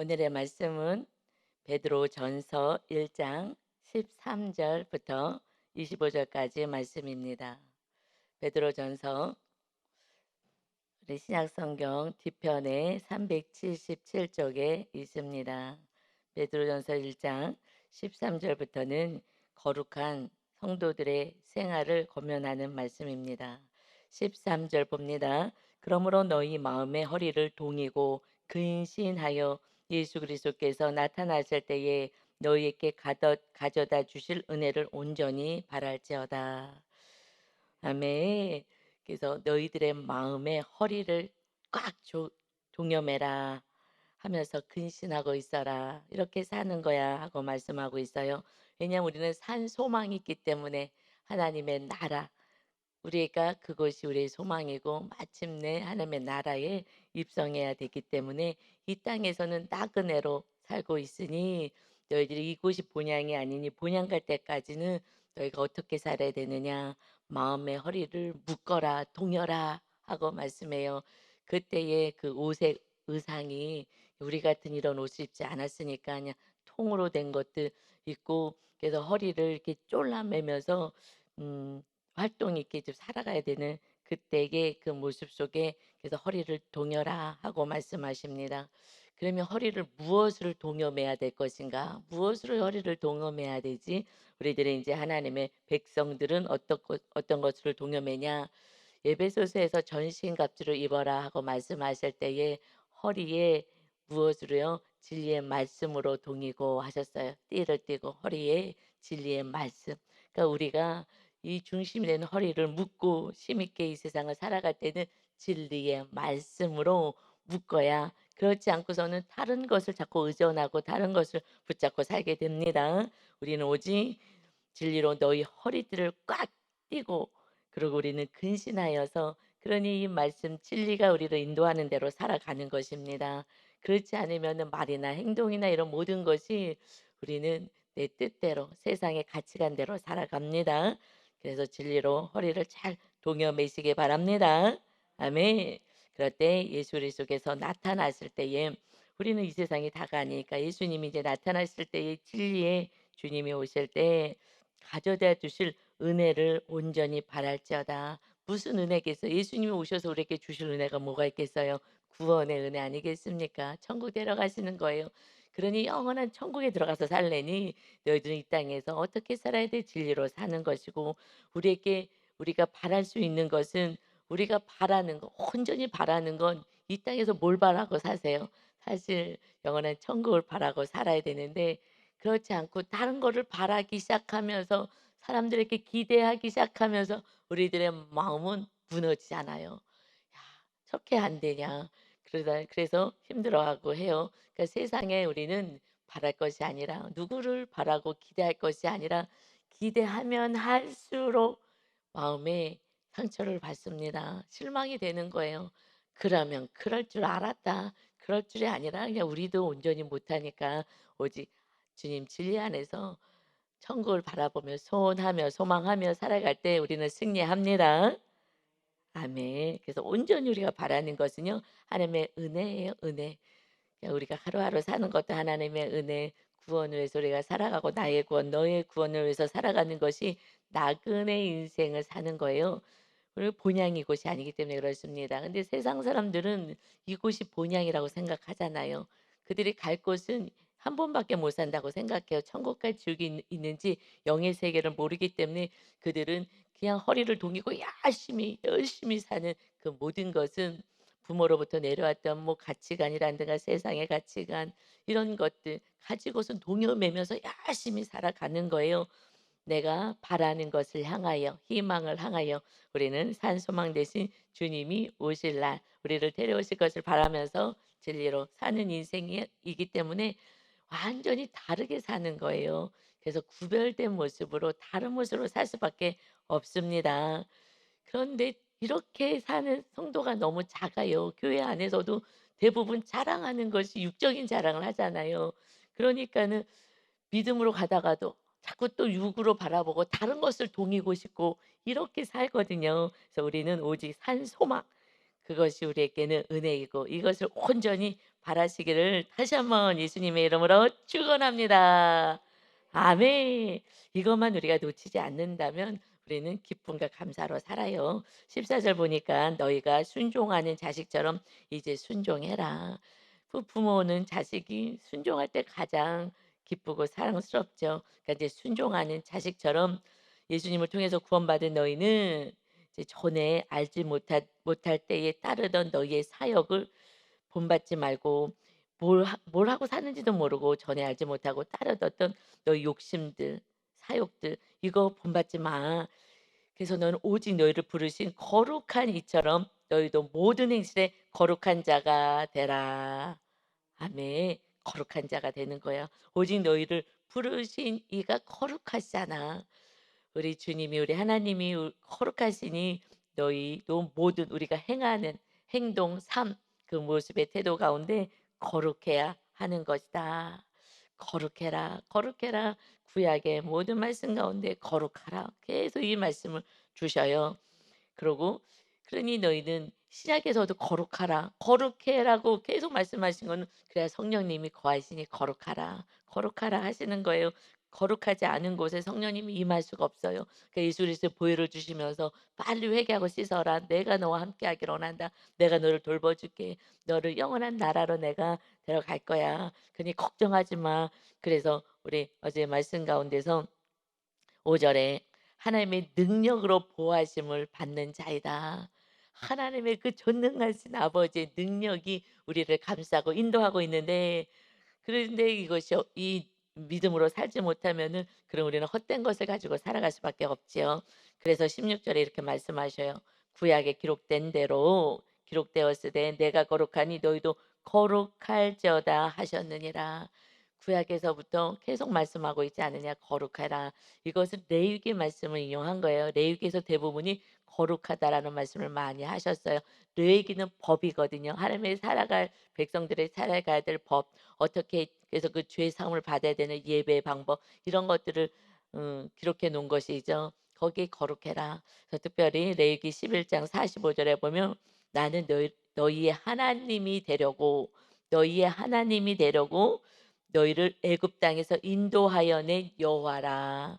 오늘의 말씀은 베드로전서 1장 13절부터 25절까지의 말씀입니다. 베드로전서 우리 신약성경 뒤편에 377쪽에 있습니다. 베드로전서 1장 13절부터는 거룩한 성도들의 생활을 권면하는 말씀입니다. 13절 봅니다. 그러므로 너희 마음의 허리를 동이고 근신하여 예수 그리스도께서 나타나실 때에 너희에게 가져다 주실 은혜를 온전히 바랄지어다. 아멘. 그래서 너희들의 마음의 허리를 꽉 동여매라 하면서 근신하고 있어라. 이렇게 사는 거야 하고 말씀하고 있어요. 왜냐하면 우리는 산 소망이 있기 때문에 하나님의 나라, 우리가 그것이 우리의 소망이고 마침내 하나님의 나라에 입성해야 되기 때문에 이 땅에서는 나그네로 살고 있으니 너희들이 이곳이 본향이 아니니 본향 갈 때까지는 너희가 어떻게 살아야 되느냐, 마음의 허리를 묶어라 동여라 하고 말씀해요. 그때의 그 옷의 의상이 우리 같은 이런 옷을 입지 않았으니까 그냥 통으로 된 것들 입고 그래서 허리를 이렇게 졸라매면서 음 활동 있게 좀 살아가야 되는 그때의 그 모습 속에 그래서 "허리를 동여라." 하고 말씀하십니다. 그러면 허리를 무엇을 동여매야 될 것인가? 무엇으로 허리를 동여매야 되지? 우리들이 제 하나님의 백성들은 어떤 것을 동여매냐? 에베소서에서 "전신갑주를 입어라." 하고 말씀하실 때에 허리에 무엇으로요? 진리의 말씀으로 동이고 하셨어요. 띠를 띠고 허리에 진리의 말씀. 그러니까 우리가 이 중심이 되는 허리를 묶고 힘있게 이 세상을 살아갈 때는 진리의 말씀으로 묶어야 그렇지 않고서는 다른 것을 자꾸 의존하고 다른 것을 붙잡고 살게 됩니다. 우리는 오직 진리로 너희 허리띠를 꽉 띠고 그리고 우리는 근신하여서 그러니 이 말씀 진리가 우리를 인도하는 대로 살아가는 것입니다. 그렇지 않으면 말이나 행동이나 이런 모든 것이 우리는 내 뜻대로 세상의 가치관대로 살아갑니다. 그래서 진리로 허리를 잘 동여 매시기 바랍니다. 아멘. 그럴 때 예수 그리스도께서 나타나실 때에 우리는 이 세상이 다가 아니니까 예수님이 이제 나타나실 때에 진리의 주님이 오실 때 가져다 주실 은혜를 온전히 바랄지어다. 무슨 은혜겠어요? 예수님이 오셔서 우리에게 주실 은혜가 뭐가 있겠어요? 구원의 은혜 아니겠습니까? 천국 데려가시는 거예요. 그러니 영원한 천국에 들어가서 살래니 너희들은 이 땅에서 어떻게 살아야 될 진리로 사는 것이고 우리에게 우리가 바랄 수 있는 것은 우리가 바라는 거 온전히 바라는 건 이 땅에서 뭘 바라고 사세요? 사실 영원한 천국을 바라고 살아야 되는데 그렇지 않고 다른 거를 바라기 시작하면서 사람들에게 기대하기 시작하면서 우리들의 마음은 무너지잖아요. 야, 저게 안 되냐. 그래서 힘들어하고 해요. 그러니까 세상에 우리는 바랄 것이 아니라 누구를 바라고 기대할 것이 아니라 기대하면 할수록 마음에 상처를 받습니다. 실망이 되는 거예요. 그러면 그럴 줄 알았다. 그럴 줄이 아니라 그냥 우리도 온전히 못하니까 오직 주님 진리 안에서 천국을 바라보며 소원하며 소망하며 살아갈 때 우리는 승리합니다. 아멘. 그래서 온전히 우리가 바라는 것은요. 하나님의 은혜예요, 은혜. 그냥 우리가 하루하루 사는 것도 하나님의 은혜, 구원을 위해서 우리가 살아가고 나의 구원, 너의 구원을 위해서 살아가는 것이 나그네 인생을 사는 거예요. 그리고 본향이 이곳이 아니기 때문에 그렇습니다. 근데 세상 사람들은 이곳이 본향이라고 생각하잖아요. 그들이 갈 곳은 한 번밖에 못 산다고 생각해요. 천국 갈 지옥이 있는지 영의 세계를 모르기 때문에 그들은 그냥 허리를 동이고 열심히 사는 그 모든 것은 부모로부터 내려왔던 뭐 가치관이라든가 세상의 가치관 이런 것들 가지고서 동요매면서 열심히 살아가는 거예요. 내가 바라는 것을 향하여 희망을 향하여 우리는 산소망 대신 주님이 오실 날 우리를 데려오실 것을 바라면서 진리로 사는 인생이기 때문에 완전히 다르게 사는 거예요. 그래서 구별된 모습으로 다른 모습으로 살 수밖에 없습니다. 그런데 이렇게 사는 성도가 너무 작아요. 교회 안에서도 대부분 자랑하는 것이 육적인 자랑을 하잖아요. 그러니까는 믿음으로 가다가도 자꾸 또 육으로 바라보고 다른 것을 동이고 싶고 이렇게 살거든요. 그래서 우리는 오직 산 소망 그것이 우리에게는 은혜이고 이것을 온전히 바라시기를 다시 한번 예수님의 이름으로 축원합니다. 아멘. 이것만 우리가 놓치지 않는다면 우리는 기쁨과 감사로 살아요. 14절 보니까 너희가 순종하는 자식처럼 이제 순종해라. 부모는 자식이 순종할 때 가장 기쁘고 사랑스럽죠. 그러니까 이제 순종하는 자식처럼 예수님을 통해서 구원받은 너희는 이제 전에 알지 못할 때에 따르던 너희의 사역을 본받지 말고 뭘 하고 사는지도 모르고 전에 알지 못하고 따르던 너희 욕심들, 사욕들 이거 본받지 마. 그래서 너는 오직 너희를 부르신 거룩한 이처럼 너희도 모든 행실에 거룩한 자가 되라. 아멘. 거룩한 자가 되는 거야. 오직 너희를 부르신 이가 거룩하시잖아. 우리 주님이 우리 하나님이 거룩하시니 너희도 모든 우리가 행하는 행동, 삶, 그 모습의 태도 가운데 거룩해야 하는 것이다. 거룩해라, 거룩해라. 구약의 모든 말씀 가운데 거룩하라. 계속 이 말씀을 주셔요. 그러고 그러니 너희는 신약에서도 거룩하라. 거룩해라고 계속 말씀하신 거는 그래야 성령님이 거하시니 거룩하라. 거룩하라 하시는 거예요. 거룩하지 않은 곳에 성령님이 임할 수가 없어요. 그러니까 예수 그리스도의 보혈을 주시면서 빨리 회개하고 씻어라. 내가 너와 함께 하기를 원한다. 내가 너를 돌봐줄게. 너를 영원한 나라로 내가 데려갈 거야. 그러니 걱정하지 마. 그래서 우리 어제 말씀 가운데서 5절에 하나님의 능력으로 보호하심을 받는 자이다. 하나님의 그 전능하신 아버지의 능력이 우리를 감싸고 인도하고 있는데 그런데 이것이 이 믿음으로 살지 못하면은 그럼 우리는 헛된 것을 가지고 살아갈 수밖에 없지요. 그래서 16절에 이렇게 말씀하셔요. 구약에 기록된 대로 기록되었으되 내가 거룩하니 너희도 거룩할지어다 하셨느니라. 구약에서부터 계속 말씀하고 있지 않느냐 거룩하라. 이것은 레위기 말씀을 인용한 거예요. 레위기에서 대부분이 거룩하다라는 말씀을 많이 하셨어요. 레위기는 법이거든요. 하나님의 살아갈 백성들의 살아가야 될 법. 어떻게 그래서 그 죄 사함을 받아야 되는 예배 방법 이런 것들을 기록해 놓은 것이죠. 거기에 거룩해라. 그래서 특별히 레위기 11장 45절에 보면 나는 너희의 하나님이 되려고 너희의 하나님이 되려고 너희를 애굽 땅에서 인도하여 낸 여호와라.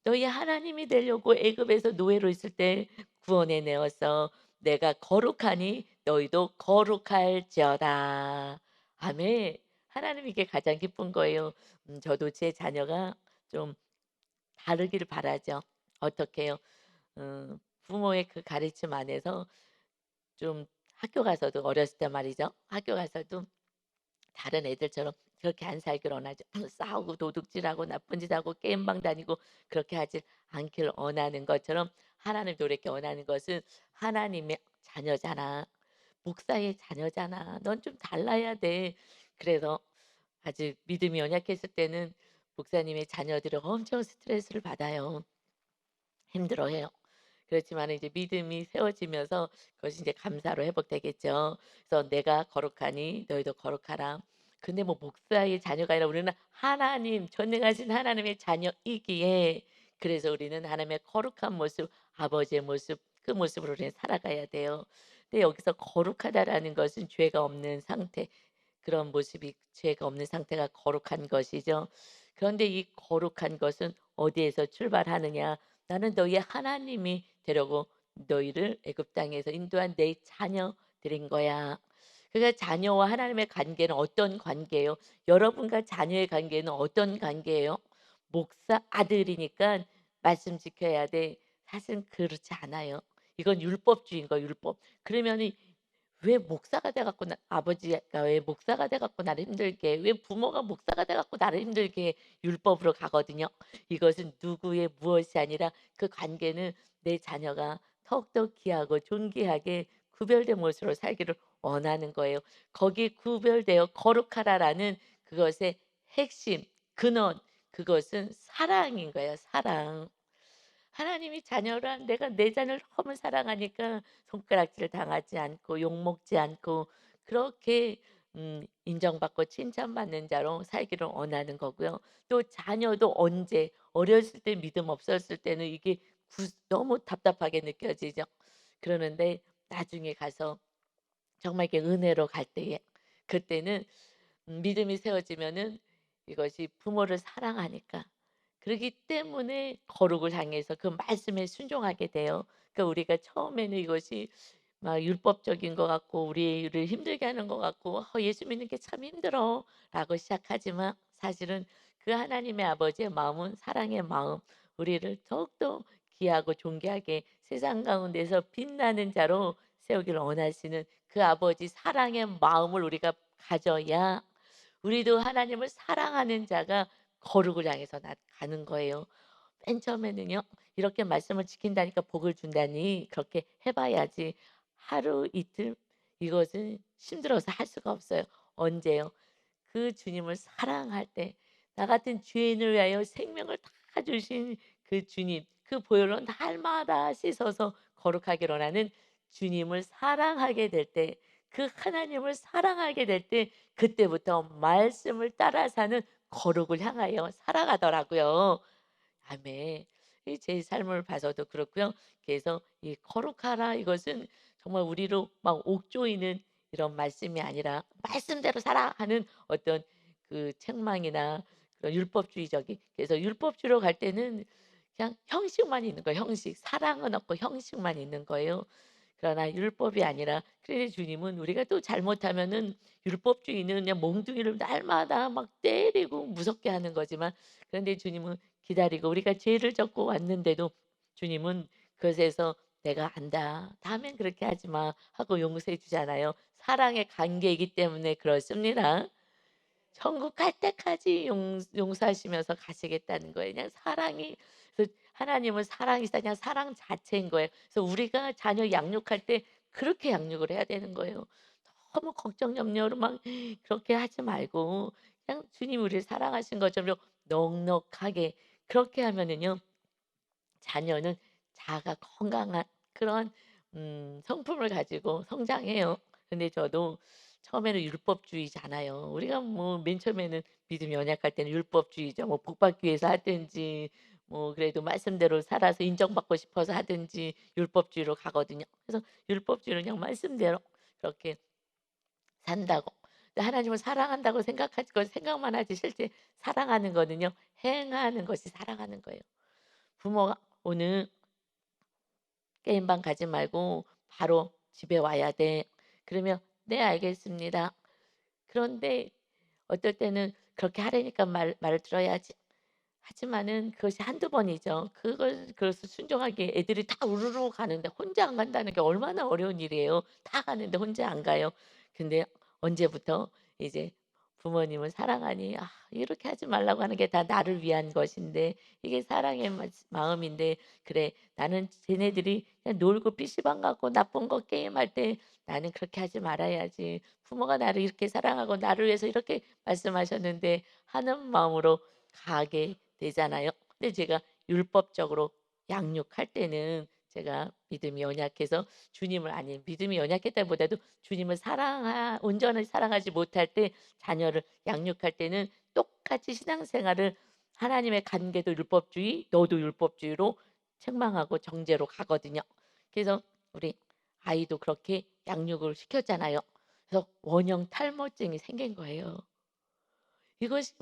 너희 하나님이 되려고 애굽에서 노예로 있을 때 구원해 내어서 내가 거룩하니 너희도 거룩할지어다. 아멘. 하나님 이게 가장 기쁜 거예요. 저도 제 자녀가 좀 다르기를 바라죠. 어떻게요? 부모의 그 가르침 안에서 좀 학교 가서도 어렸을 때 말이죠. 학교 가서도 다른 애들처럼 그렇게 안 살기를 원하죠. 싸우고 도둑질하고 나쁜 짓하고 게임방 다니고 그렇게 하지 않기를 원하는 것처럼 하나님도 이렇게 원하는 것은 하나님의 자녀잖아. 목사의 자녀잖아. 넌 좀 달라야 돼. 그래서 아직 믿음이 연약했을 때는 목사님의 자녀들은 엄청 스트레스를 받아요. 힘들어해요. 그렇지만 이제 믿음이 세워지면서 그것이 이제 감사로 회복되겠죠. 그래서 내가 거룩하니 너희도 거룩하라. 근데 뭐 목사의 자녀가 아니라 우리는 하나님 전능하신 하나님의 자녀이기에 그래서 우리는 하나님의 거룩한 모습, 아버지의 모습 그 모습으로 우리는 살아가야 돼요. 근데 여기서 거룩하다라는 것은 죄가 없는 상태, 그런 모습이 죄가 없는 상태가 거룩한 것이죠. 그런데 이 거룩한 것은 어디에서 출발하느냐? 나는 너희 하나님이 되려고 너희를 애굽 땅에서 인도한 내 자녀들인 거야. 그러니까 자녀와 하나님의 관계는 어떤 관계예요? 여러분과 자녀의 관계는 어떤 관계예요? 목사 아들이니까 말씀 지켜야 돼. 사실 그렇지 않아요. 이건 율법주의인 거 율법. 그러면은 왜 목사가 돼 갖고 나 아버지가 왜 목사가 돼 갖고 나를 힘들게 해? 왜 부모가 목사가 돼 갖고 나를 힘들게 해? 율법으로 가거든요. 이것은 누구의 무엇이 아니라 그 관계는 내 자녀가 더욱더 귀하고 존귀하게 구별된 모습으로 살기를 원하는 거예요. 거기에 구별되어 거룩하라라는 그것의 핵심, 근원 그것은 사랑인 거예요, 사랑. 하나님이 자녀란 내가 내 자녀를 너무 사랑하니까 손가락질 당하지 않고 욕먹지 않고 그렇게 인정받고 칭찬받는 자로 살기를 원하는 거고요. 또 자녀도 언제 어렸을 때 믿음 없었을 때는 이게 너무 답답하게 느껴지죠. 그러는데 나중에 가서 정말 이렇게 은혜로 갈 때에 그때는 믿음이 세워지면은 이것이 부모를 사랑하니까 그러기 때문에 거룩을 향해서 그 말씀에 순종하게 돼요. 그러니까 우리가 처음에는 이것이 막 율법적인 것 같고 우리를 힘들게 하는 것 같고 예수 믿는 게 참 힘들어.'라고 시작하지만 사실은 그 하나님의 아버지의 마음은 사랑의 마음, 우리를 더욱더 귀하고 존귀하게 세상 가운데서 빛나는 자로 세우기를 원하시는 그 아버지 사랑의 마음을 우리가 가져야 우리도 하나님을 사랑하는 자가 거룩을 향해서 가는 거예요. 맨 처음에는요. 이렇게 말씀을 지킨다니까 복을 준다니 그렇게 해 봐야지 하루 이틀 이것은 힘들어서 할 수가 없어요. 언제요? 그 주님을 사랑할 때 나 같은 죄인을 위하여 생명을 다 주신 그 주님 그 보혈로 날마다 씻어서 거룩하기를 원하는 주님을 사랑하게 될 때 그 하나님을 사랑하게 될 때 그때부터 말씀을 따라 사는 거룩을 향하여 살아가더라고요. 아멘. 이 제 삶을 봐서도 그렇고요. 그래서 이 거룩하라 이것은 정말 우리로 막 옥조이는 이런 말씀이 아니라 "말씀대로 살아." 하는 어떤 그 책망이나 그런 율법주의적인 그래서 율법주의로 갈 때는 그냥 형식만 있는 거예요, 형식. 사랑은 없고 형식만 있는 거예요. 그러나 율법이 아니라 그래서 주님은 우리가 또 잘못하면은 율법주의는 그냥 몽둥이를 날마다 막 때리고 무섭게 하는 거지만 그런데 주님은 기다리고 우리가 죄를 졌고 왔는데도 주님은 그것에서 "내가 안다. 다음엔 그렇게 하지 마." 하고 용서해 주잖아요. 사랑의 관계이기 때문에 그렇습니다. 천국 갈 때까지 용서하시면서 가시겠다는 거예요. 그냥 사랑이 그 하나님은 사랑이시다. 그냥 사랑 자체인 거예요. 그래서 우리가 자녀 양육할 때 그렇게 양육을 해야 되는 거예요. 너무 걱정 염려로 막 그렇게 하지 말고 그냥 주님이 우리를 사랑하신 것처럼 넉넉하게 그렇게 하면은요 자녀는 자아가 건강한 그런 성품을 가지고 성장해요. 근데 저도 처음에는 율법주의잖아요. 우리가 뭐 맨 처음에는 믿음이 연약할 때는 율법주의죠. 뭐 복 받기 위해서 하든지 뭐 그래도 말씀대로 살아서 인정받고 싶어서 하든지 율법주의로 가거든요. 그래서 율법주의는 그냥 말씀대로 그렇게 산다고. 근데 하나님을 사랑한다고 생각하지 그 생각만 하지 실제 사랑하는 거는요. 행하는 것이 사랑하는 거예요. 부모가 "오늘 게임방 가지 말고 바로 집에 와야 돼." 그러면 "네 알겠습니다." 그런데 어떨 때는 그렇게 하라니까 말을 들어야지. 하지만은 그것이 한두 번이죠. 그것을 순종하기에 애들이 다 우르르 가는데 혼자 안 간다는 게 얼마나 어려운 일이에요. 다 가는데 혼자 안 가요. 근데 언제부터 이제 부모님을 사랑하니 '아 이렇게 하지 말라고 하는 게 다 나를 위한 것인데 이게 사랑의 마음인데 그래 나는 쟤네들이 그냥 놀고 PC방 가고 나쁜 거 게임할 때 나는 그렇게 하지 말아야지. 부모가 나를 이렇게 사랑하고 나를 위해서 이렇게 말씀하셨는데.' 하는 마음으로 가게 되잖아요. 근데 제가 율법적으로 양육할 때는 제가 믿음이 연약해서 주님을 아니 믿음이 연약했다기보다도 주님을 온전히 사랑하지 못할 때 자녀를 양육할 때는 똑같이 신앙생활을 하나님의 관계도 율법주의, 너도 율법주의로 책망하고 정죄로 가거든요. 그래서 우리 아이도 그렇게 양육을 시켰잖아요. 그래서 원형 탈모증이 생긴 거예요. 이것이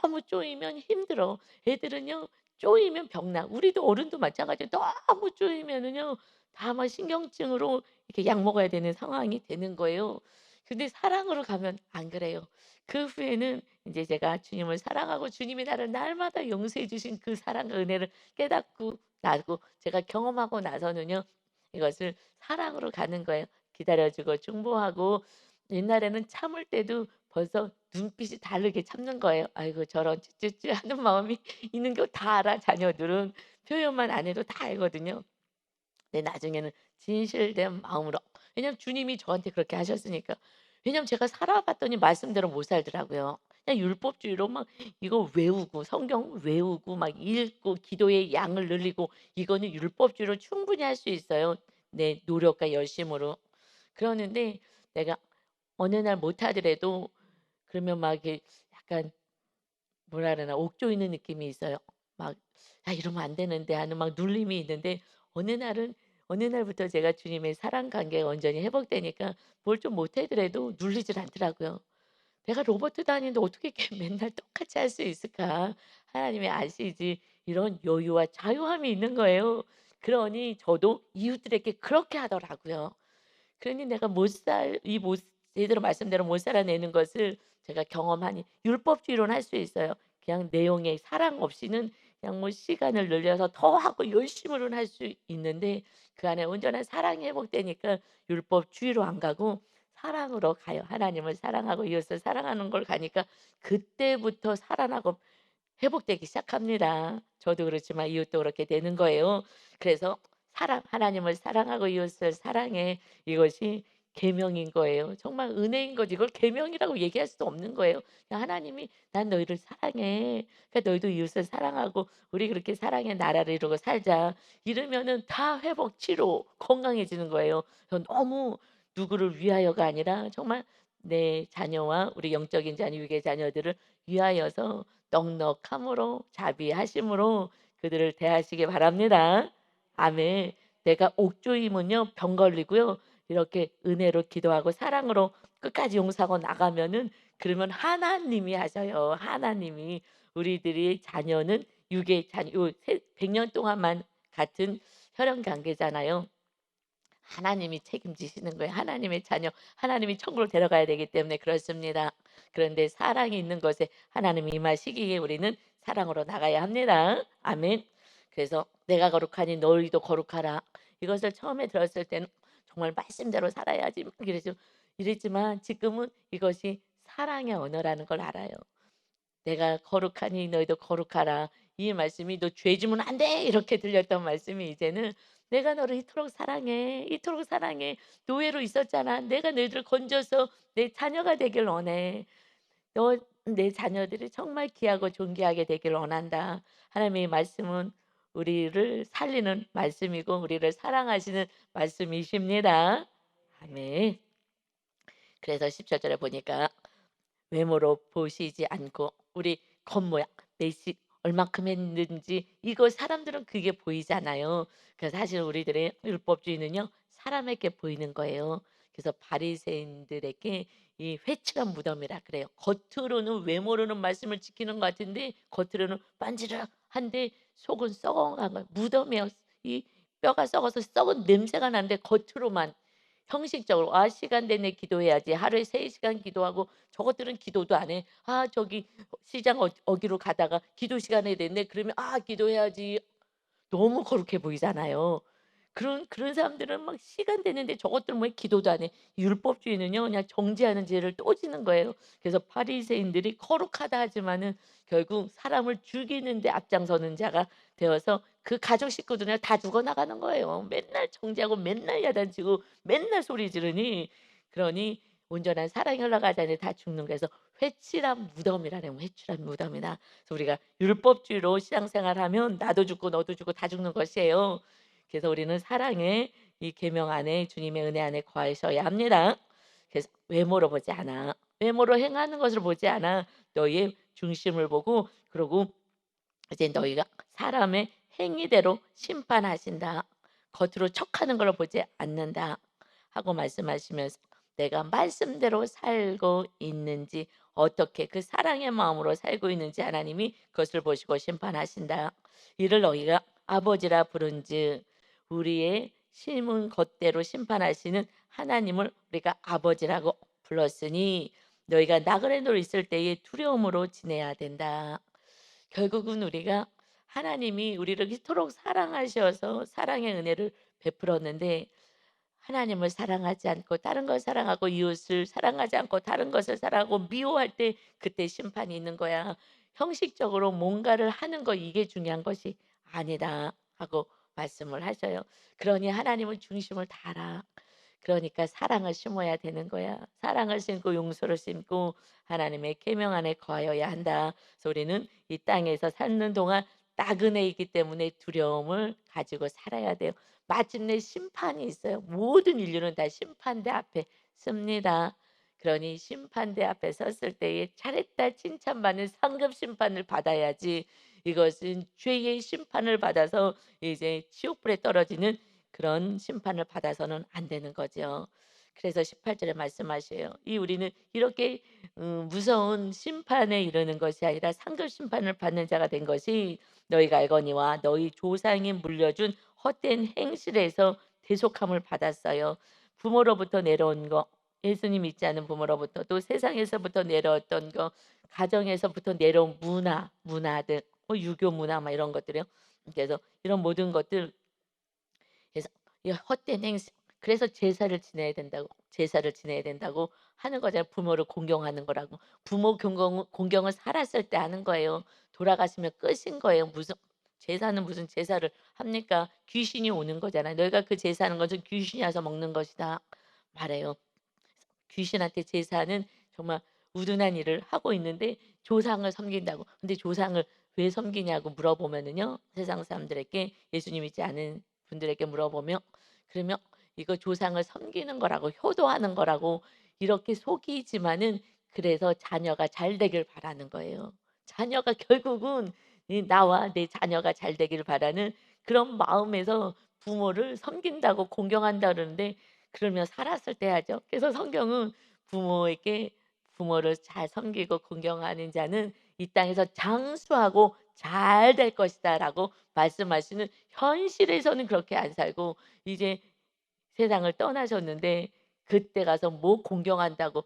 너무 쪼이면 힘들어. 애들은요 쪼이면 병나. 우리도 어른도 마찬가지예요. 너무 쪼이면은요 다 막 신경증으로 이렇게 약 먹어야 되는 상황이 되는 거예요. 근데 사랑으로 가면 안 그래요. 그 후에는 인제 제가 주님을 사랑하고 주님이 나를 날마다 용서해 주신 그 사랑과 은혜를 깨닫고 나고 제가 경험하고 나서는요 이것을 사랑으로 가는 거예요. 기다려 주고 중보하고 옛날에는 참을 때도 벌써 눈빛이 다르게 참는 거예요. '아이고 저런 쭈쭈쭈 하는 마음이 있는 거 다 알아 자녀들은. 표현만 안 해도 다 알거든요. 근데 나중에는 진실된 마음으로 왜냐면 주님이 저한테 그렇게 하셨으니까. 왜냐면 제가 살아봤더니 말씀대로 못 살더라고요. 그냥 율법주의로 막 이거 외우고 성경 외우고 막 읽고 기도의 양을 늘리고 이거는 율법주의로 충분히 할 수 있어요, 내 노력과 열심으로. 그러는데 내가 어느 날 못하더라도 그러면 막 이렇게 약간 뭐라 그러나 옥조 있는 느낌이 있어요. 막 '아 이러면 안 되는데.' 하는 막 눌림이 있는데 어느 날은 어느 날부터 제가 주님의 사랑 관계가 온전히 회복되니까 뭘 좀 못하더라도 눌리질 않더라고요. '내가 로봇도 아닌데 어떻게 이렇게 맨날 똑같이 할 수 있을까? 하나님이 아시지.' 이런 여유와 자유함이 있는 거예요. 그러니 저도 이웃들에게 그렇게 하더라고요. 그러니 내가 못 살 이 못 제대로 말씀대로 못 살아내는 것을 제가 경험하니 율법주의로는 할 수 있어요. 그냥 내용의 사랑 없이는 그냥 뭐 시간을 늘려서 더 하고 열심으로는 할 수 있는데 그 안에 온전한 사랑이 회복되니까 율법주의로 안 가고 사랑으로 가요. 하나님을 사랑하고 이웃을 사랑하는 걸 가니까 그때부터 살아나고 회복되기 시작합니다. 저도 그렇지만 이웃도 그렇게 되는 거예요. 그래서 사랑 하나님을 사랑하고 이웃을 사랑해. 이것이 계명인 거예요. 정말 은혜인 거지. 이걸 계명이라고 얘기할 수도 없는 거예요. 그냥 하나님이 "난 너희를 사랑해. 그러니까 너희도 이웃을 사랑하고 우리 그렇게 사랑의 나라를 이루고 살자." 이러면은 다 회복, 치료, 건강해지는 거예요. 너무 누구를 위하여가 아니라 정말 내 자녀와 우리 영적인 자녀, 육의 자녀들을 위하여서 넉넉함으로 자비하심으로 그들을 대하시기 바랍니다. 아멘. 내가 옥조임은요 병 걸리고요. 이렇게 은혜로 기도하고 사랑으로 끝까지 용서하고 나가면은 그러면 하나님이 하셔요. 하나님이 우리들이 자녀는 육의 자녀 요 100년 동안만 같은 혈연 관계잖아요. 하나님이 책임지시는 거예요. 하나님의 자녀, 하나님이 천국을 데려가야 되기 때문에 그렇습니다. 그런데 사랑이 있는 것에 하나님이 임하시기에 우리는 사랑으로 나가야 합니다. 아멘. 그래서 내가 거룩하니 너희도 거룩하라. 이것을 처음에 들었을 때는 정말 말씀대로 살아야지 막 이랬지만 지금은 이것이 사랑의 언어라는 걸 알아요. 내가 거룩하니 너희도 거룩하라. 이 말씀이 "너 죄 지으면 안 돼." 이렇게 들렸던 말씀이 이제는 "내가 너를 이토록 사랑해. 이토록 사랑해. 노예로 있었잖아. 내가 너희들을 건져서 내 자녀가 되길 원해. 너 내 자녀들이 정말 귀하고 존귀하게 되길 원한다." 하나님의 말씀은 우리를 살리는 말씀이고 우리를 사랑하시는 말씀이십니다. 아멘. 그래서 17 절에 보니까 외모로 보시지 않고 우리 겉모양, 내식 얼마큼 했는지 이거 사람들은 그게 보이잖아요. 그래서 사실 우리들의 율법주의는요 사람에게 보이는 거예요. 그래서 바리새인들에게 이 회칠한 무덤이라 그래요. 겉으로는 외모로는 말씀을 지키는 것 같은데 겉으로는 반지락한데 속은 썩어간 거예요. 무덤이에요. 이 뼈가 썩어서 썩은 냄새가 나는데 겉으로만 형식적으로 '아 시간 되네 기도해야지.' 하루에 3 시간 기도하고 저것들은 기도도 안 해. 아 저기 시장 어기로 가다가 기도 시간이 됐네. 그러면 '아 기도해야지.' 너무 거룩해 보이잖아요. 그런 사람들은 막 시간 되는데 저것들은 왜 기도도 안 해. 율법주의는요 그냥 정죄하는 죄를 또 지는 거예요. 그래서 바리새인들이 거룩하다 하지만은 결국 사람을 죽이는 데 앞장서는 자가 되어서 그 가족 식구들은 다 죽어나가는 거예요. 맨날 정죄하고 맨날 야단치고 맨날 소리 지르니 그러니 온전한 사랑이 흘러가지 않으니 다 죽는 거예요. 그래서 회칠한 무덤이라는 회칠한 무덤이다. 그래서 우리가 율법주의로 신앙생활하면 나도 죽고 너도 죽고 다 죽는 것이에요. 그래서 우리는 사랑의 이 계명 안에 주님의 은혜 안에 거하셔야 합니다. 그래서 외모로 보지 않아. 외모로 행하는 것을 보지 않아. 너희의 중심을 보고 그러고 이제 너희가 사람의 행위대로 심판하신다. 겉으로 척하는 걸 보지 않는다. 하고 말씀하시면서 내가 말씀대로 살고 있는지 어떻게 그 사랑의 마음으로 살고 있는지 하나님이 그것을 보시고 심판하신다. 이를 너희가 아버지라 부른즉 우리의 심은 것대로 심판하시는 하나님을 우리가 아버지라고 불렀으니 너희가 나그네 돌 있을 때에 두려움으로 지내야 된다. 결국은 우리가 하나님이 우리를 이토록 사랑하셔서 사랑의 은혜를 베풀었는데 하나님을 사랑하지 않고 다른 걸 사랑하고 이웃을 사랑하지 않고 다른 것을 사랑하고 미워할 때 그때 심판이 있는 거야. 형식적으로 뭔가를 하는 거 이게 중요한 것이 아니다 하고 말씀을 하셔요. 그러니 하나님을 중심을 달아. 그러니까 사랑을 심어야 되는 거야. 사랑을 심고 용서를 심고 하나님의 계명 안에 거하여야 한다. 그래서 우리는 이 땅에서 사는 동안 나그네이기 때문에 두려움을 가지고 살아야 돼요. 마침내 심판이 있어요. 모든 인류는 다 심판대 앞에 섭니다. 그러니 심판대 앞에 섰을 때에 잘했다 칭찬받는 상급 심판을 받아야지 이것은 죄의 심판을 받아서 이제 지옥불에 떨어지는 그런 심판을 받아서는 안 되는 거죠. 그래서 18절에 말씀하셔요. 이 우리는 이렇게 무서운 심판에 이르는 것이 아니라 상급 심판을 받는 자가 된 것이 너희가 알거니와 너희 조상이 물려준 헛된 행실에서 대속함을 받았어요. 부모로부터 내려온 거, 예수님 믿지 않은 부모로부터, 또 세상에서부터 내려왔던 거, 가정에서부터 내려온 문화들, 뭐 유교 문화 막 이런 것들이요. 그래서 이런 모든 것들, 그래서 이 헛된 행실, 그래서 제사를 지내야 된다고 하는 거잖아요. 부모를 공경하는 거라고. 부모 공경을 살았을 때 하는 거예요. 돌아가시면 끝인 거예요. 무슨 제사는 무슨 제사를 합니까? 귀신이 오는 거잖아요. "너희가 그 제사하는 것은 귀신이 와서 먹는 것이다." 말해요. 귀신한테 제사는 정말 우둔한 일을 하고 있는데 조상을 섬긴다고. 근데 조상을 왜 섬기냐고 물어보면은요. 세상 사람들에게, 예수님 믿지 않은 분들에게 물어보면, 그러면 이거 조상을 섬기는 거라고, 효도하는 거라고 이렇게 속이지만은, 그래서 자녀가 잘 되길 바라는 거예요. 자녀가 결국은 나와 내 자녀가 잘 되길 바라는 그런 마음에서 부모를 섬긴다고 공경한다 그러는데, 그러면 살았을 때 하죠. 그래서 성경은 부모에게 부모를 잘 섬기고 공경하는 자는 이 땅에서 장수하고 잘 될 것이다라고 말씀하시는, 현실에서는 그렇게 안 살고 이제 세상을 떠나셨는데 그때 가서 뭐 공경한다고.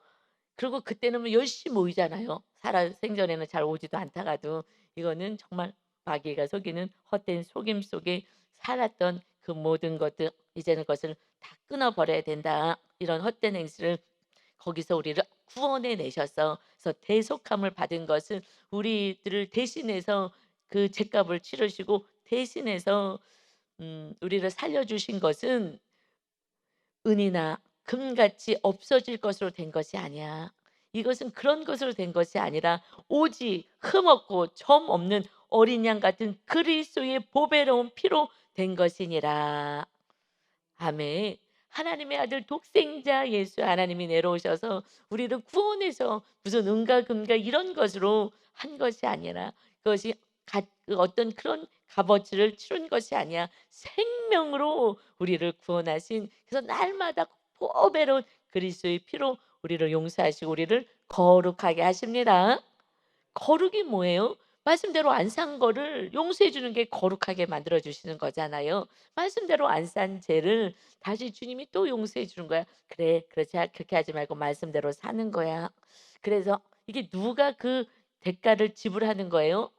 그리고 그때는 뭐 열심히 모이잖아요. 살아 생전에는 잘 오지도 않다가도. 이거는 정말 마귀가 속이는 헛된 속임 속에 살았던 그 모든 것들, 이제는 그것을 다 끊어 버려야 된다. 이런 헛된 행실을 거기서 우리를 구원해 내셔서, 그래서 대속함을 받은 것은 우리들을 대신해서 그 죄값을 치르시고 대신해서 우리를 살려 주신 것은 은이나 금같이 없어질 것으로 된 것이 아니야. 이것은 그런 것으로 된 것이 아니라 오직 흠없고 점 없는 어린 양 같은 그리스도의 보배로운 피로 된 것이니라. 아멘. 하나님의 아들 독생자 예수 하나님이 내려오셔서 우리를 구원해서 무슨 은과 금과 이런 것으로 한 것이 아니라, 그것이 그 어떤 그런 값어치를 치른 것이 아니야. 생명으로 우리를 구원하신, 그래서 날마다 보배로운 그리스도의 피로 우리를 용서하시고 우리를 거룩하게 하십니다. 거룩이 뭐예요? 말씀대로 안 산 거를 용서해 주는 게 거룩하게 만들어 주시는 거잖아요. 말씀대로 안 산 죄를 다시 주님이 또 용서해 주는 거야. "그래, 그렇게 하지 말고 말씀대로 사는 거야." 그래서 이게 누가 그 대가를 지불하는 거예요?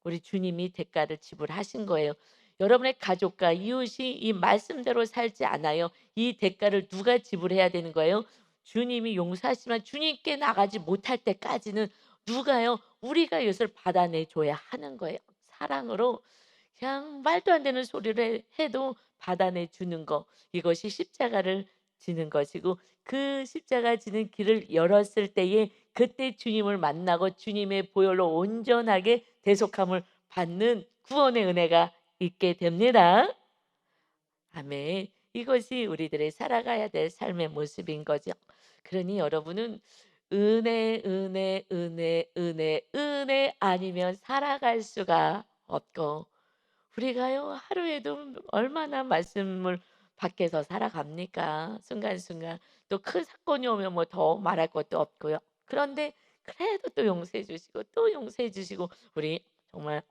우리 주님이 대가를 지불하신 거예요. 여러분의 가족과 이웃이 이 말씀대로 살지 않아요. 이 대가를 누가 지불해야 되는 거예요? 주님이 용서하시지만 주님께 나가지 못할 때까지는 누가요? 우리가 이것을 받아내 줘야 하는 거예요. 사랑으로 그냥 말도 안 되는 소리를 해도 받아내 주는 거. 이것이 십자가를 지는 것이고, 그 십자가 지는 길을 열었을 때에 그때 주님을 만나고 주님의 보혈로 온전하게 대속함을 받는 구원의 은혜가 있게 됩니다. 아멘. 이것이 우리들의 살아가야 될 삶의 모습인 거죠. 그러니 여러분은 은혜, 은혜, 은혜, 은혜, 은혜 아니면 살아갈 수가 없고, 우리가요 하루에도 얼마나 말씀을 밖에서 살아갑니까? 순간순간. 또 큰 사건이 오면 뭐 더 말할 것도 없고요. 그런데 그래도 또 용서해 주시고 또 용서해 주시고, 우리 정말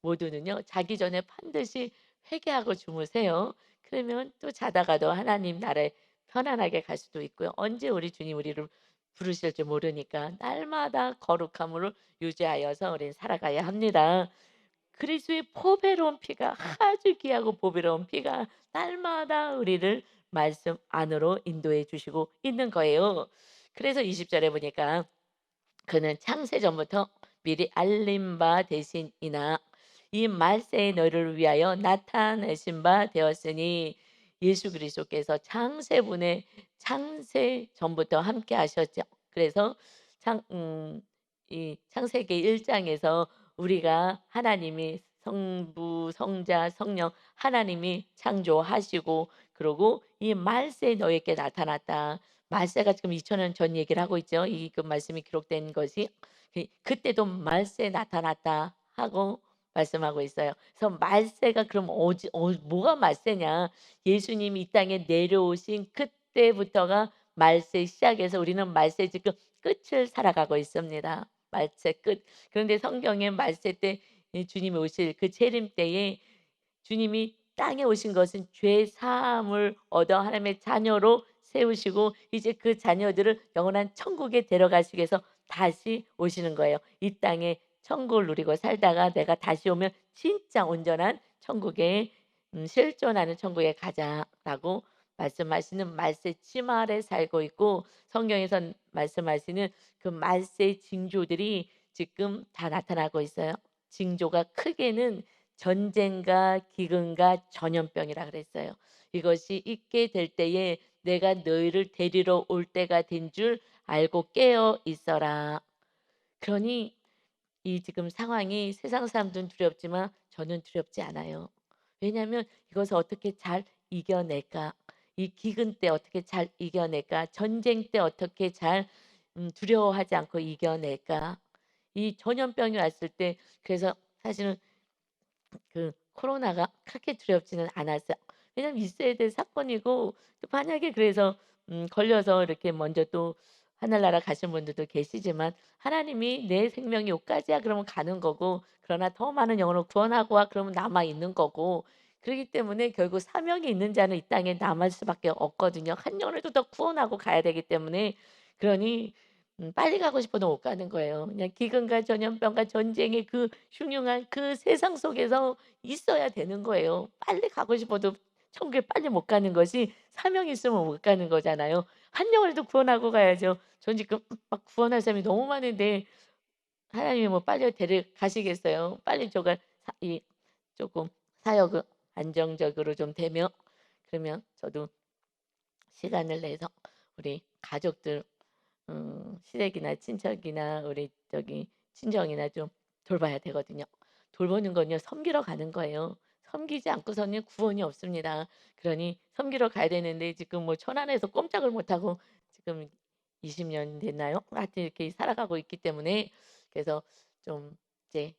모두는요 자기 전에 반드시 회개하고 주무세요. 그러면 또 자다가도 하나님 나라에 편안하게 갈 수도 있고요. 언제 우리 주님 우리를 부르실지 모르니까 날마다 거룩함으로 유지하여서 우리는 살아가야 합니다. 그리스도의 보배로운 피가, 아주 귀하고 보배로운 피가 날마다 우리를 말씀 안으로 인도해 주시고 있는 거예요. 그래서 20절에 보니까 그는 창세 전부터 미리 알림 바 되신이나 이 말세에 너희를 위하여 나타내신 바 되었으니, 예수 그리스도께서 창세 전부터 함께 하셨죠. 그래서 이 창세기 1장에서 우리가 하나님이 성부, 성자, 성령 하나님이 창조하시고, 그리고 이 말세에 너에게 나타났다. 말세가 지금 2000년 전 얘기를 하고 있죠. 이 그 말씀이 기록된 것이 그때도 말세에 나타났다 하고 말씀하고 있어요. 그래서 말세가 그럼 뭐가 말세냐? 예수님이 이 땅에 내려오신 그때부터가 말세 시작해서 우리는 말세 지금 끝을 살아가고 있습니다. 말세 끝. 그런데 성경에 말세 때 주님이 오실 그 재림 때에 주님이 땅에 오신 것은 죄 사함을 얻어 하나님의 자녀로 세우시고 이제 그 자녀들을 영원한 천국에 데려가시기 위해서 다시 오시는 거예요. 이 땅에 천국을 누리고 살다가 내가 다시 오면 진짜 온전한 천국에 실존하는 천국에 가자라고 말씀하시는 말세 치마 아래 살고 있고 성경에선 말씀하시는 그 말세 징조들이 지금 다 나타나고 있어요. 징조가 크게는 전쟁과 기근과 전염병이라 그랬어요. 이것이 있게 될 때에 내가 너희를 데리러 올 때가 된 줄 알고 깨어 있어라. 그러니 이 지금 상황이 세상 사람들은 두렵지만 저는 두렵지 않아요. 왜냐하면 이것을 어떻게 잘 이겨낼까? 이 기근 때 어떻게 잘 이겨낼까? 전쟁 때 어떻게 잘 두려워하지 않고 이겨낼까? 이 전염병이 왔을 때 그래서 사실은 그 코로나가 그렇게 두렵지는 않았어요. 왜냐면 있어야 될 사건이고 또 만약에 그래서 걸려서 이렇게 먼저 또 하늘나라 가신 분들도 계시지만 하나님이 "내 생명이 요까지야." 그러면 가는 거고 그러나 더 많은 영혼을 구원하고 와 그러면 남아 있는 거고 그러기 때문에 결국 사명이 있는 자는 이 땅에 남을 수밖에 없거든요. 한 영혼을 더 구원하고 가야 되기 때문에 그러니 빨리 가고 싶어도 못 가는 거예요. 그냥 기근과 전염병과 전쟁의 그 흉흉한 그 세상 속에서 있어야 되는 거예요. 빨리 가고 싶어도 천국에 빨리 못 가는 것이 사명이 있으면 못 가는 거잖아요. 한 영혼을 구원하고 가야죠. 전 지금 막 구원할 사람이 너무 많은데 하나님이 뭐 빨리 데려가시겠어요. 빨리 저가 이 조금 사역을 안정적으로 좀 되면 그러면 저도 시간을 내서 우리 가족들 시댁이나 친척이나 우리 저기 친정이나 좀 돌봐야 되거든요. 돌보는 건요 섬기러 가는 거예요. 섬기지 않고서는 구원이 없습니다. 그러니 섬기러 가야 되는데 지금 뭐 천안에서 꼼짝을 못 하고 지금 20년 됐나요? 하여튼 이렇게 살아가고 있기 때문에 그래서 좀 이제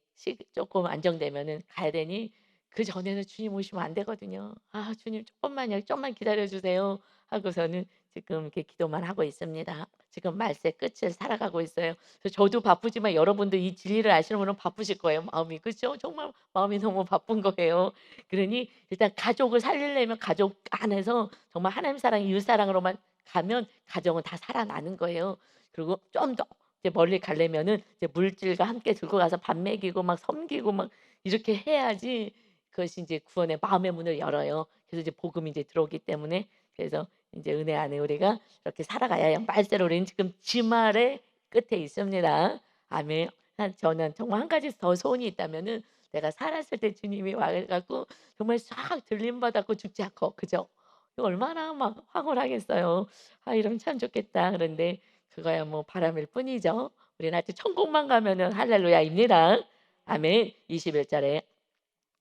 조금 안정되면은 가야 되니 그전에는 주님 오시면 안 되거든요. "아 주님 조금만요. 좀만 기다려 주세요." 하고서는 지금 이렇게 기도만 하고 있습니다. 지금 말세 끝을 살아가고 있어요. 그래서 저도 바쁘지만 여러분도 이 진리를 아시는 분은 바쁘실 거예요, 마음이. 그죠? 정말 마음이 너무 바쁜 거예요. 그러니 일단 가족을 살리려면 가족 안에서 정말 하나님 사랑, 이웃 사랑으로만 가면 가정은 다 살아나는 거예요. 그리고 좀 더 이제 멀리 가려면은 이제 물질과 함께 들고 가서 밥 먹이고 막 섬기고 막 이렇게 해야지 그것이 이제 구원의 마음의 문을 열어요. 그래서 이제 복음이 이제 들어오기 때문에 그래서 이제 은혜 안에 우리가 이렇게 살아가야 해요. 말세로 우리는 지금 지말의 끝에 있습니다. 아멘. 저는 정말 한 가지 더 소원이 있다면은 내가 살았을 때 주님이 와 갖고 정말 싹 들림 받았고 죽지 않고 그죠? 이거 얼마나 막 황홀하겠어요. '아 이러면 참 좋겠다.' 그런데 그거야 뭐 바람일 뿐이죠. 우리는 하여튼 천국만 가면은 할렐루야입니다. 아멘. 21 절에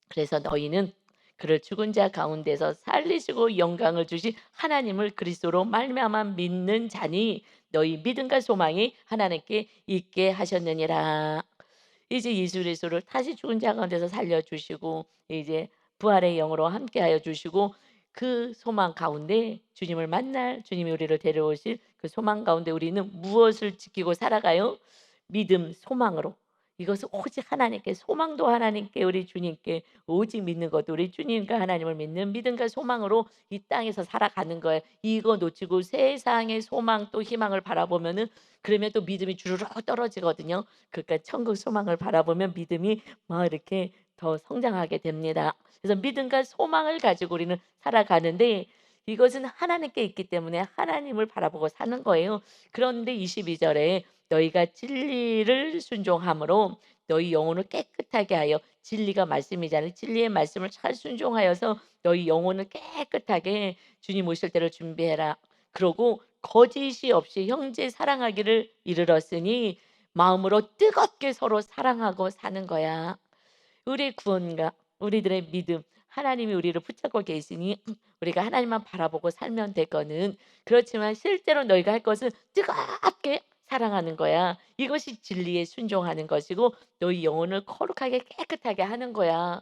그래서 너희는 그를 죽은 자 가운데서 살리시고 영광을 주신 하나님을 그리스도로 말미암아 믿는 자니 너희 믿음과 소망이 하나님께 있게 하셨느니라. 이제 예수 그리스도를 다시 죽은 자 가운데서 살려 주시고 이제 부활의 영으로 함께하여 주시고 그 소망 가운데 주님을 만날 주님이 우리를 데려오실 그 소망 가운데 우리는 무엇을 지키고 살아가요? 믿음, 소망으로. 이것은 오직 하나님께 소망도 하나님께 우리 주님께 오직 믿는 것도 우리 주님과 하나님을 믿는 믿음과 소망으로 이 땅에서 살아가는 거예요. 이거 놓치고 세상의 소망 또 희망을 바라보면은 그러면 또 믿음이 주르륵 떨어지거든요. 그러니까 천국 소망을 바라보면 믿음이 막 이렇게 더 성장하게 됩니다. 그래서 믿음과 소망을 가지고 우리는 살아가는데 이것은 하나님께 있기 때문에 하나님을 바라보고 사는 거예요. 그런데 22 절에 너희가 진리를 순종함으로 너희 영혼을 깨끗하게 하여 진리가 말씀이잖아요. 진리의 말씀을 잘 순종하여서 너희 영혼을 깨끗하게 주님 오실 때를 준비해라. 그러고 거짓이 없이 형제 사랑하기를 이르렀으니 마음으로 뜨겁게 서로 사랑하고 사는 거야. 우리의 구원과 우리들의 믿음, 하나님이 우리를 붙잡고 계시니 우리가 하나님만 바라보고 살면 되거든. 그렇지만 실제로 너희가 할 것은 뜨겁게 사랑하는 거야. 이것이 진리에 순종하는 것이고 너희 영혼을 거룩하게 깨끗하게 하는 거야.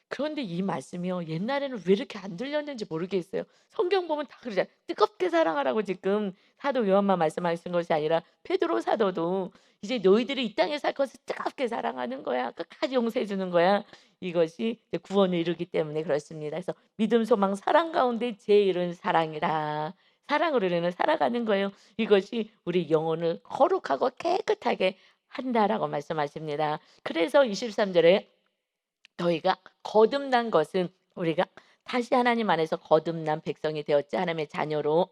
그런데 이 말씀이요. 옛날에는 왜 이렇게 안 들렸는지 모르겠어요. 성경 보면 다 그러잖아요. 뜨겁게 사랑하라고 지금 사도 요한만 말씀하신 것이 아니라 베드로 사도도 이제 너희들이 이 땅에 살 것을 뜨겁게 사랑하는 거야. 끝까지 용서해 주는 거야. 이것이 이제 구원을 이루기 때문에 그렇습니다. 그래서 믿음, 소망, 사랑 가운데 제일은 사랑이라. 사랑으로 우리는 살아가는 거예요. 이것이 우리 영혼을 거룩하고 깨끗하게 한다라고 말씀하십니다. 그래서 23절에 너희가 거듭난 것은 우리가 다시 하나님 안에서 거듭난 백성이 되었지 하나님의 자녀로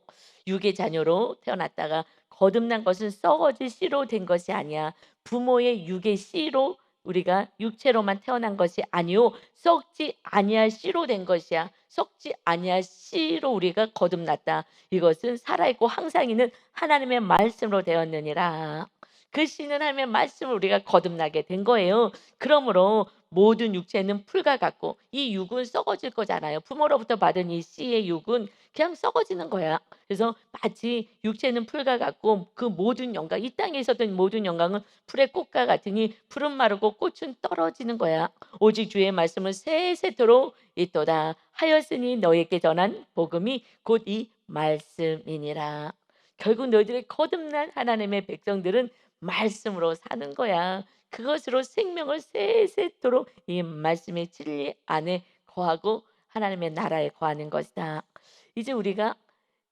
육의 자녀로 태어났다가 거듭난 것은 썩어질 씨로 된 것이 아니야. 부모의 육의 씨로 우리가 육체로만 태어난 것이 아니요 썩지 아니할 씨로 된 것이야. 썩지 아니할 씨로 우리가 거듭났다. 이것은 살아있고 항상 있는 하나님의 말씀으로 되었느니라. 그 씨는 하나님의 말씀을 우리가 거듭나게 된 거예요. 그러므로 모든 육체는 풀과 같고 이 육은 썩어질 거잖아요. 부모로부터 받은 이 씨의 육은 그냥 썩어지는 거야. 그래서 마치 육체는 풀과 같고 그 모든 영광, 이 땅에 있었던 모든 영광은 풀의 꽃과 같으니 풀은 마르고 꽃은 떨어지는 거야. 오직 주의 말씀은 세세토록 있도다 하였으니 너에게 전한 복음이 곧 이 말씀이니라. 결국 너희들의 거듭난 하나님의 백성들은 말씀으로 사는 거야. 그것으로 생명을 세세토록 이 말씀의 진리 안에 거하고 하나님의 나라에 거하는 것이다. 이제 우리가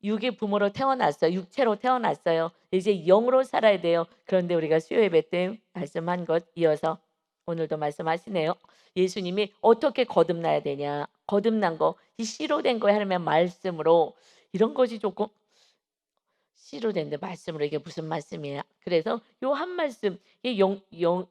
육의 부모로 태어났어요. 육체로 태어났어요. 이제 영으로 살아야 돼요. 그런데 우리가 수요 예배 때 말씀한 것 이어서 오늘도 말씀하시네요. 예수님이 어떻게 거듭나야 되냐. 거듭난 거, 이 씨로 된 거에 하나님의 말씀으로 이런 것이 조금 씨로 된데 말씀으로 이게 무슨 말씀이야. 그래서 요 한 말씀 이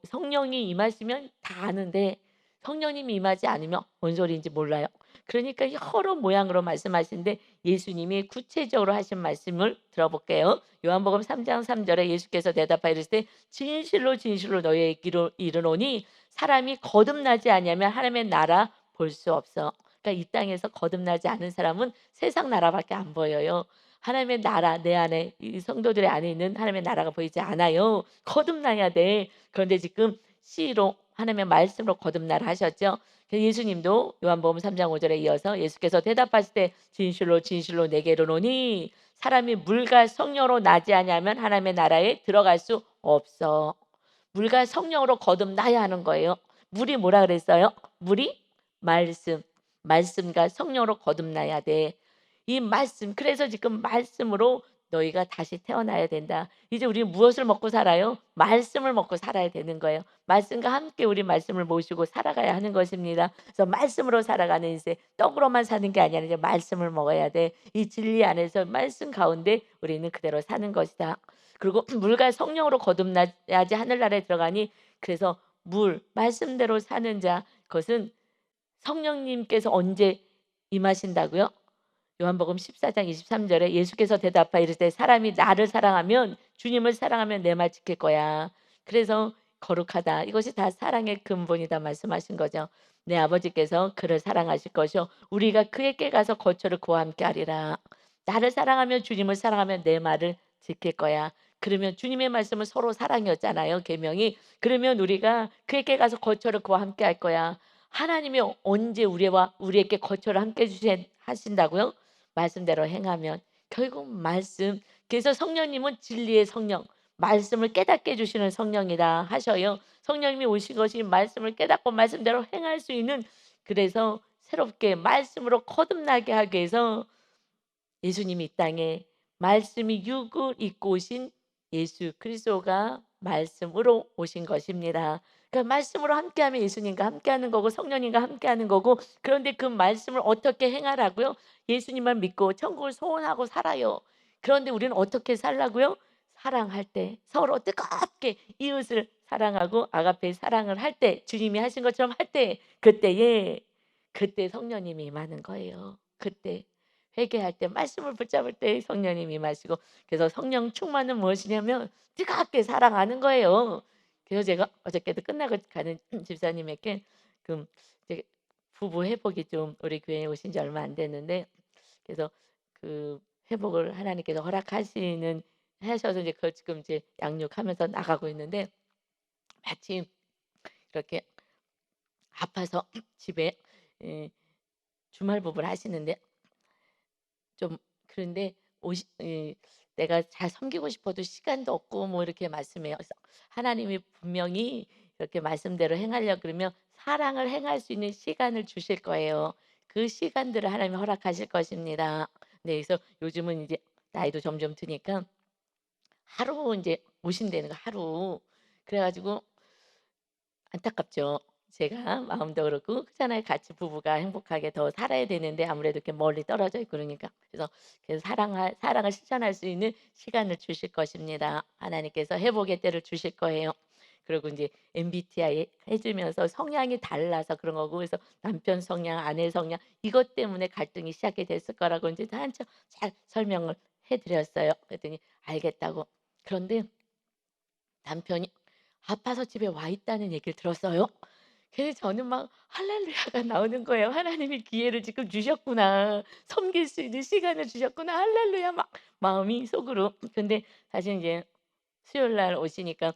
성령이 임하시면 다 아는데 성령님이 임하지 않으면 뭔 소리인지 몰라요. 그러니까 여러 모양으로 말씀하시는데 예수님이 구체적으로 하신 말씀을 들어볼게요. 요한복음 3장 3절에 예수께서 대답하여 이르시되 진실로 진실로 너희에게 이르노니 사람이 거듭나지 아니하면 하나님의 나라 볼 수 없어. 그러니까 이 땅에서 거듭나지 않은 사람은 세상 나라밖에 안 보여요. 하나님의 나라 내 안에 이 성도들의 안에 있는 하나님의 나라가 보이지 않아요. 거듭나야 돼. 그런데 지금 씨로 하나님의 말씀으로 거듭나라 하셨죠. 그래서 예수님도 요한복음 3장 5절에 이어서 예수께서 대답하실 때 진실로 진실로 내게 이르노니 사람이 물과 성령으로 나지 아니하면 하나님의 나라에 들어갈 수 없어. 물과 성령으로 거듭나야 하는 거예요. 물이 뭐라 그랬어요? 물이 말씀. 말씀과 성령으로 거듭나야 돼. 이 말씀 그래서 지금 말씀으로 너희가 다시 태어나야 된다. 이제 우리는 무엇을 먹고 살아요? 말씀을 먹고 살아야 되는 거예요. 말씀과 함께 우리 말씀을 모시고 살아가야 하는 것입니다. 그래서 말씀으로 살아가는 인생, 떡으로만 사는 게 아니라 이제 말씀을 먹어야 돼. 이 진리 안에서 말씀 가운데 우리는 그대로 사는 것이다. 그리고 물과 성령으로 거듭나야지 하늘나라에 들어가니 그래서 말씀대로 사는 자 그것은 성령님께서 언제 임하신다고요? 요한복음 14장 23절에 예수께서 대답하여 이르시되 사람이 나를 사랑하면 주님을 사랑하면 내 말 지킬 거야. 그래서 거룩하다. 이것이 다 사랑의 근본이다 말씀하신 거죠. 내 아버지께서 그를 사랑하실 것이요 우리가 그에게 가서 거처를 그와 함께 하리라. 나를 사랑하면 주님을 사랑하면 내 말을 지킬 거야. 그러면 주님의 말씀은 서로 사랑이었잖아요. 계명이. 그러면 우리가 그에게 가서 거처를 그와 함께 할 거야. 하나님이 언제 우리에게 거처를 함께 하신다고요? 말씀대로 행하면 결국 말씀. 그래서 성령님은 진리의 성령, 말씀을 깨닫게 해주시는 성령이다 하셔요. 성령님이 오신 것이 말씀을 깨닫고 말씀대로 행할 수 있는 그래서 새롭게 말씀으로 거듭나게 하기 위해서 예수님이 이 땅에 말씀이 육을 입고 오신 예수 그리스도가 말씀으로 오신 것입니다. 그러니까 말씀으로 함께하면 예수님과 함께하는 거고 성령님과 함께하는 거고 그런데 그 말씀을 어떻게 행하라고요? 예수님을 믿고 천국을 소원하고 살아요. 그런데 우리는 어떻게 살라고요? 사랑할 때 서로 뜨겁게 이웃을 사랑하고 아가페 사랑을 할 때 주님이 하신 것처럼 할 때 그때 성령님이 임하는 거예요. 그때 회개할 때 말씀을 붙잡을 때 성령님이 임하시고 그래서 성령 충만은 무엇이냐면 뜨겁게 사랑하는 거예요. 그래서 제가 어저께도 끝나고 가는 집사님에게 그 이제 부부 회복이 좀 우리 교회에 오신 지 얼마 안 됐는데 그래서 그 회복을 하나님께서 허락하시는 하셔서 이제 그걸 지금 이제 양육하면서 나가고 있는데, 마침 이렇게 아파서 집에 예 주말 부부를 하시는데, 좀 그런데 오시 내가 잘 섬기고 싶어도 시간도 없고 뭐 이렇게 말씀해요. 그래서 하나님이 분명히 이렇게 말씀대로 행하려 그러면 사랑을 행할 수 있는 시간을 주실 거예요. 그 시간들을 하나님이 허락하실 것입니다. 네, 그래서 요즘은 이제 나이도 점점 드니까 하루 이제 오신다는 거, 하루. 그래 가지고 안타깝죠. 제가 마음도 그렇고 그렇잖아요. 같이 부부가 행복하게 더 살아야 되는데 아무래도 이렇게 멀리 떨어져 있고 그러니까. 그래서 사랑을 실천할 수 있는 시간을 주실 것입니다. 하나님께서 회복의 때를 주실 거예요. 그리고 이제 MBTI 해 주면서 성향이 달라서 그런 거고, 그래서 남편 성향, 아내 성향 이것 때문에 갈등이 시작이 됐을 거라고 이제 한참 잘 설명을 해 드렸어요. 그랬더니 알겠다고. 그런데 남편이 아파서 집에 와 있다는 얘기를 들었어요. 그래서 저는 막 할렐루야가 나오는 거예요. '하나님이 기회를 지금 주셨구나. 섬길 수 있는 시간을 주셨구나. 할렐루야.' 막 마음이 속으로. 근데 사실 이제 수요일 날 오시니까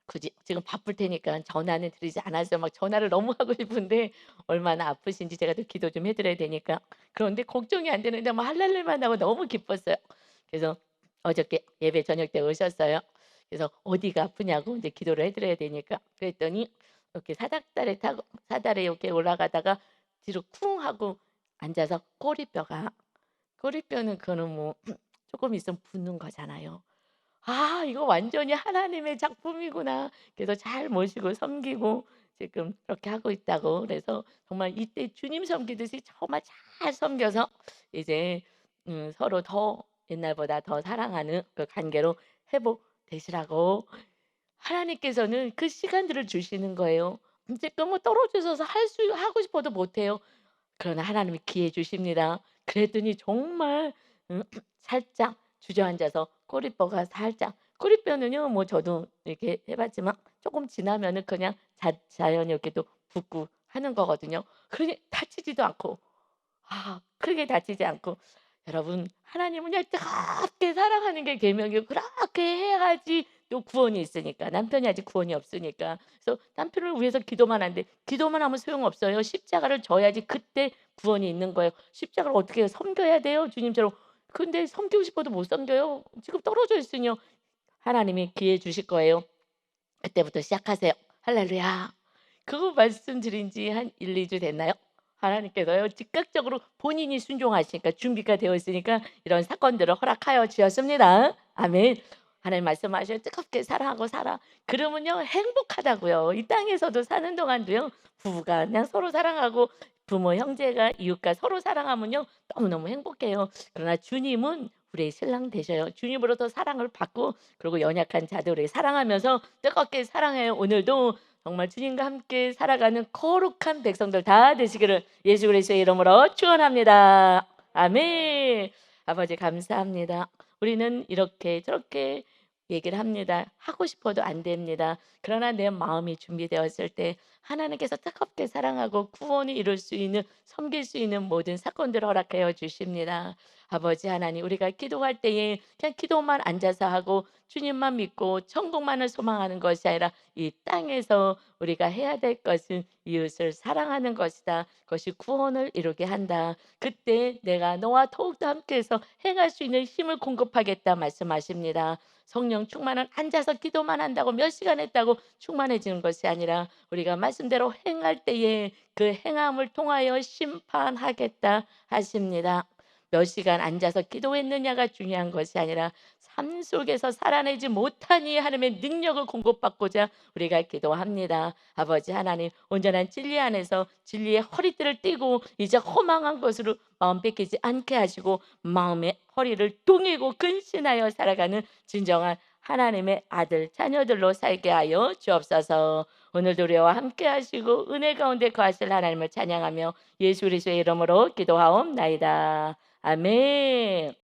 굳이 지금 바쁠 테니까 전화는 드리지 않았어요. 막 전화를 너무 하고 싶은데 얼마나 아프신지 제가 또 기도 좀 해 드려야 되니까. 그런데 걱정이 안 되는데 막 할렐루야만 하고 너무 기뻤어요. 그래서 어저께 예배 저녁 때 오셨어요. 그래서 어디가 아프냐고 이제 기도를 해 드려야 되니까. 그랬더니 이렇게 사다리에 이렇게 올라가다가 뒤로 쿵 하고 앉아서 꼬리뼈는 그거는 뭐 조금 있으면 붓는 거잖아요. '아 이거 완전히 하나님의 작품이구나.' 그래서 잘 모시고 섬기고 지금 그렇게 하고 있다고. 그래서 정말 이때 주님 섬기듯이 정말 잘 섬겨서 이제 서로 더 옛날보다 더 사랑하는 그 관계로 회복되시라고 하나님께서는 그 시간들을 주시는 거예요. 이제 너무 떨어지셔서 하고 싶어도 못 해요. 그러나 하나님이 기회 주십니다. 그랬더니 정말 음 살짝 주저앉아서 꼬리뼈는요 뭐 저도 이렇게 해 봤지만 조금 지나면은 그냥 자연히 이렇게 또 붓고 하는 거거든요. 그러니 다치지도 않고, 크게 다치지 않고. 여러분 하나님은 그냥 뜨겁게 사랑하는 게 계명이고 그렇게 해야지 또 구원이 있으니까. 남편이 아직 구원이 없으니까. 그래서 남편을 위해서 기도만 하는데 기도만 하면 소용없어요. 십자가를 져야지 그때 구원이 있는 거예요. 십자가를 어떻게 해요? 섬겨야 돼요 주님처럼. 근데 섬기고 싶어도 못 섬겨요. 지금 떨어져 있으니요. 하나님이 기회 주실 거예요. 그때부터 시작하세요. 할렐루야. 그거 말씀드린 지 한 1-2주 됐나요? 하나님께서요 즉각적으로 본인이 순종하시니까 준비가 되어 있으니까 이런 사건들을 허락하여 주셨습니다. 아멘. 하나님 말씀하셔요. "뜨겁게 사랑하고 살아." 그러면요 행복하다고요. 이 땅에서도 사는 동안도요 부부가 그냥 서로 사랑하고 부모, 형제가, 이웃과 서로 사랑하면요 너무너무 행복해요. 그러나 주님은 우리의 신랑 되셔요. 주님으로부터 사랑을 받고, 그리고 연약한 자들을 사랑하면서 뜨겁게 사랑해요. 오늘도 정말 주님과 함께 살아가는 거룩한 백성들 다 되시기를 예수 그리스도의 이름으로 축원합니다. 아멘. 아버지 감사합니다. 우리는 이렇게 저렇게 얘기를 합니다. 하고 싶어도 안 됩니다. 그러나 내 마음이 준비되었을 때 하나님께서 뜨겁게 사랑하고 구원을 이룰 수 있는, 섬길 수 있는 모든 사건들을 허락하여 주십니다. 아버지 하나님, 우리가 기도할 때에 그냥 기도만 앉아서 하고 주님만 믿고 천국만을 소망하는 것이 아니라 이 땅에서 우리가 해야 될 것은 이웃을 사랑하는 것이다. 그것이 구원을 이루게 한다. 그때 내가 너와 더욱더 함께해서 행할 수 있는 힘을 공급하겠다 말씀하십니다. 성령 충만은 앉아서 기도만 한다고 몇 시간 했다고 충만해지는 것이 아니라 우리가 말씀대로 행할 때에 그 행함을 통하여 심판하겠다 하십니다. 몇 시간 앉아서 기도했느냐가 중요한 것이 아니라 삶 속에서 살아내지 못하니 하나님의 능력을 공급받고자 우리가 기도합니다. 아버지 하나님, 온전한 진리 안에서 진리의 허리띠를 띠고 이제 허망한 것으로 마음 뺏기지 않게 하시고 마음의 허리를 동이고 근신하여 살아가는 진정한 하나님의 아들 자녀들로 살게 하여 주옵소서. 오늘도 우리와 함께 하시고 은혜 가운데 거하실 하나님을 찬양하며 예수 그리스도의 이름으로 기도하옵나이다. 아멘.